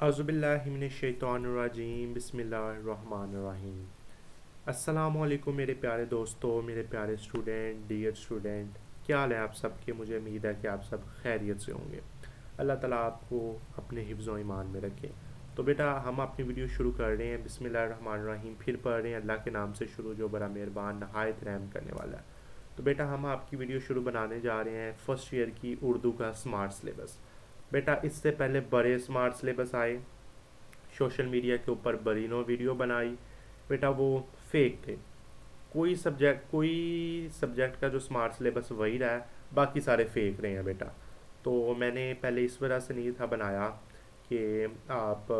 اعوذ باللہ من الشیطان الرجیم بسم اللہ الرحمن الرحیم۔ السلام علیکم میرے پیارے دوستو، میرے پیارے اسٹوڈنٹ، ڈیئر اسٹوڈنٹ، کیا حال ہے آپ سب کے؟ مجھے امید ہے کہ آپ سب خیریت سے ہوں گے۔ اللہ تعالیٰ آپ کو اپنے حفظ و ایمان میں رکھے۔ تو بیٹا ہم اپنی ویڈیو شروع کر رہے ہیں۔ بسم اللہ الرحمن الرحیم پھر پڑھ رہے ہیں، اللہ کے نام سے شروع جو بڑا مہربان نہایت رحم کرنے والا ہے۔ تو بیٹا ہم آپ کی ویڈیو شروع بنانے جا رہے ہیں فرسٹ ایئر کی اردو کا اسمارٹ سلیبس۔ بیٹا اس سے پہلے بڑے اسمارٹ سلیبس آئے، سوشل میڈیا کے اوپر برینوں ویڈیو بنائی، بیٹا وہ فیک تھے۔ کوئی سبجیکٹ کا جو اسمارٹ سلیبس وہی رہا ہے، باقی سارے فیک رہے ہیں بیٹا۔ تو میں نے پہلے اس وجہ سے نہیں تھا بنایا کہ آپ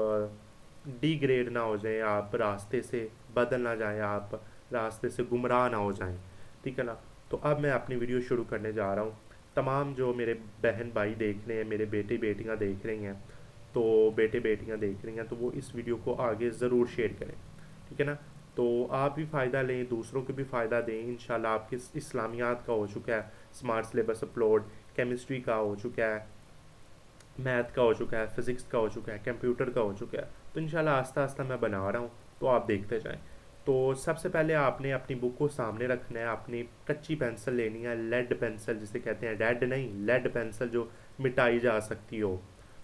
ڈی گریڈ نہ ہو جائیں، آپ راستے سے بدل نہ جائیں، آپ راستے سے گمراہ نہ ہو جائیں، ٹھیک ہے نا۔ تو اب میں اپنی ویڈیو شروع کرنے جا رہا ہوں۔ تمام جو میرے بہن بھائی دیکھ رہے ہیں، میرے بیٹے بیٹیاں دیکھ رہی ہیں، تو بیٹے بیٹیاں دیکھ رہی ہیں تو وہ اس ویڈیو کو آگے ضرور شیئر کریں، ٹھیک ہے نا۔ تو آپ بھی فائدہ لیں، دوسروں کو بھی فائدہ دیں۔ انشاءاللہ آپ کے اسلامیات کا ہو چکا ہے اسمارٹ سلیبس اپلوڈ، کیمسٹری کا ہو چکا ہے، میتھ کا ہو چکا ہے، فزکس کا ہو چکا ہے، کمپیوٹر کا ہو چکا ہے۔ تو انشاءاللہ آہستہ آہستہ میں بنا رہا ہوں، تو آپ دیکھتے جائیں۔ تو سب سے پہلے آپ نے اپنی بک کو سامنے رکھنا ہے، اپنی کچی پینسل لینی ہے، لیڈ پینسل جسے کہتے ہیں، ریڈ نہیں، لیڈ پینسل جو مٹائی جا سکتی ہو،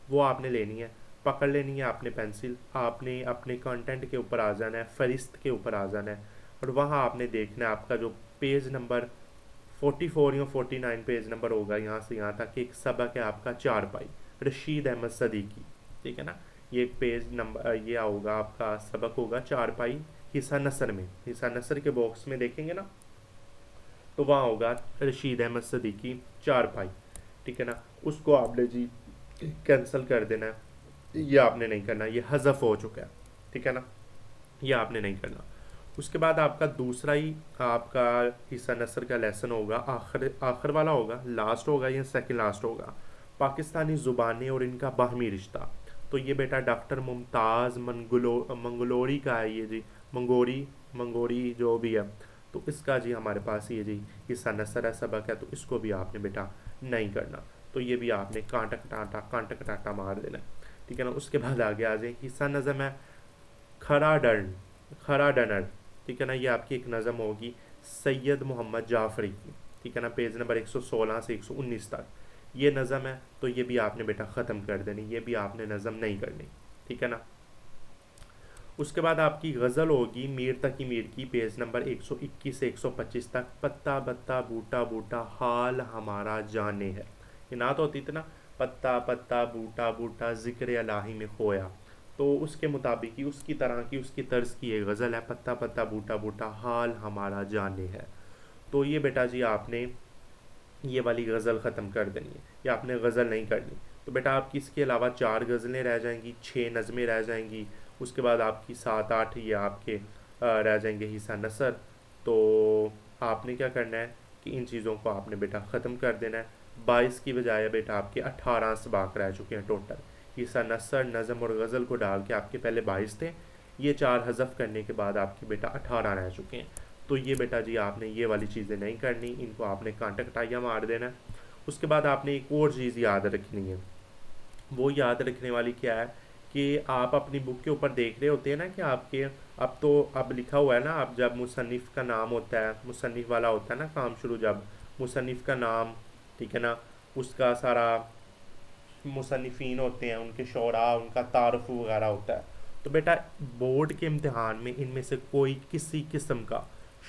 وہ آپ نے لینی ہے۔ پکڑ لینی ہے آپ نے پینسل، آپ نے اپنے کانٹینٹ کے اوپر آ جانا ہے، فہرست کے اوپر آ جانا ہے، اور وہاں آپ نے دیکھنا ہے آپ کا جو پیج نمبر 44 یا 49 پیج نمبر ہوگا، یہاں سے یہاں تک ایک سبق ہے آپ کا چارپائی، رشید احمد صدیقی، ٹھیک ہے نا۔ یہ ایک پیج نمبر یہ ہوگا آپ کا سبق ہوگا چارپائی، حصہ نثر میں، حصہ نثر کے باکس میں دیکھیں گے نا، تو وہاں ہوگا رشید احمد صدیقی چارپائی، ٹھیک ہے نا۔ اس کو آپ نے جی کینسل کر دینا ہے، یہ آپ نے نہیں کرنا، یہ حذف ہو چکا ہے، ٹھیک ہے نا، یہ آپ نے نہیں کرنا۔ اس کے بعد آپ کا دوسرا ہی آپ کا حصہ نثر کا لیسن ہوگا، آخر والا ہوگا، لاسٹ ہوگا یا سیکنڈ لاسٹ ہوگا، پاکستانی زبانیں اور ان کا باہمی رشتہ۔ تو یہ بیٹا ڈاکٹر ممتاز منگلوری کا ہے، یہ جی منگوری جو بھی ہے، تو اس کا جی ہمارے پاس یہ جی حصہ نثر ہے، سبق ہے، تو اس کو بھی آپ نے بیٹا نہیں کرنا۔ تو یہ بھی آپ نے کانٹا کٹاٹا مار دینا ہے، ٹھیک ہے نا۔ اس کے بعد آگے آ جائیں، حصہ نظم ہے کھرا ڈنر، ٹھیک ہے نا۔ یہ آپ کی ایک نظم ہوگی سید محمد جعفری کی، ٹھیک ہے نا، پیج نمبر 116 سے 119 تک یہ نظم ہے، تو یہ بھی آپ نے بیٹا ختم کر دینی، یہ بھی آپ نے نظم نہیں کرنی، ٹھیک ہے نا۔ اس کے بعد آپ کی غزل ہوگی میر تقی میر کی، پیج نمبر 121 سے 125 تک، پتا بتا بوٹا بوٹا حال ہمارا جانے ہے۔ یہ نعت ہوتی تھی نا، پتا پتا بوٹا بوٹا ذکر الہی میں کھویا، تو اس کے مطابق ہی اس کی طرح کی اس کی طرز کی ایک غزل ہے، پتا پتا بوٹا بوٹا حال ہمارا جانے ہے۔ تو یہ بیٹا جی آپ نے یہ والی غزل ختم کر دینی ہے، یا آپ نے غزل نہیں کرنی۔ تو بیٹا آپ کی اس کے علاوہ 4 غزلیں رہ جائیں گی، 6 نظمیں رہ جائیں گی، اس کے بعد آپ کی 7 8 یہ آپ کے رہ جائیں گے حصہ نثر۔ تو آپ نے کیا کرنا ہے کہ ان چیزوں کو آپ نے بیٹا ختم کر دینا ہے۔ 22 کی بجائے بیٹا آپ کے 18 اسباق رہ چکے ہیں ٹوٹل، حصہ نثر، نظم اور غزل کو ڈال کے آپ کے پہلے 22 تھے، یہ 4 حذف کرنے کے بعد آپ کے بیٹا 18 رہ چکے ہیں۔ تو یہ بیٹا جی آپ نے یہ والی چیزیں نہیں کرنی، ان کو آپ نے کانٹا کٹائیاں مار دینا ہے۔ اس کے بعد آپ نے ایک اور چیز یاد رکھنی ہے، وہ یاد رکھنے والی کیا ہے کہ آپ اپنی بک کے اوپر دیکھ رہے ہوتے ہیں نا کہ آپ کے اب لکھا ہوا ہے نا، اب جب مصنف کا نام ہوتا ہے، مصنف والا ہوتا ہے نا کام شروع، جب مصنف کا نام، ٹھیک ہے نا، اس کا سارا مصنفین ہوتے ہیں، ان کے شعراء، ان کا تعارف وغیرہ ہوتا ہے۔ تو بیٹا بورڈ کے امتحان میں ان میں سے کوئی کسی قسم کا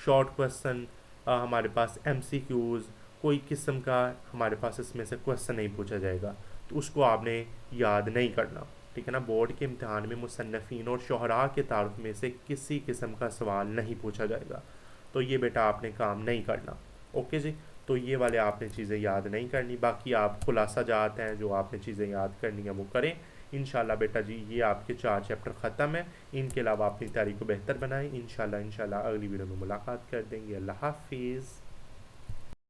شارٹ کویسچن، ہمارے پاس ایم سی کیوز، کوئی قسم کا ہمارے پاس اس میں سے کویسچن نہیں پوچھا جائے گا، تو اس کو آپ نے یاد نہیں کرنا، ٹھیک ہے نا۔ بورڈ کے امتحان میں مصنفین اور شعراء کے تعارف میں سے کسی قسم کا سوال نہیں پوچھا جائے گا، تو یہ بیٹا آپ نے کام نہیں کرنا، اوکے جی۔ تو یہ والے آپ نے چیزیں یاد نہیں کرنی، باقی آپ خلاصہ جات ہیں جو آپ نے چیزیں یاد کرنی ہیں وہ کریں انشاءاللہ بیٹا جی۔ یہ آپ کے 4 چیپٹر ختم ہیں، ان کے علاوہ اپنی تیاری کو بہتر بنائیں، انشاءاللہ اگلی ویڈیو میں ملاقات کر دیں گے۔ اللہ حافظ۔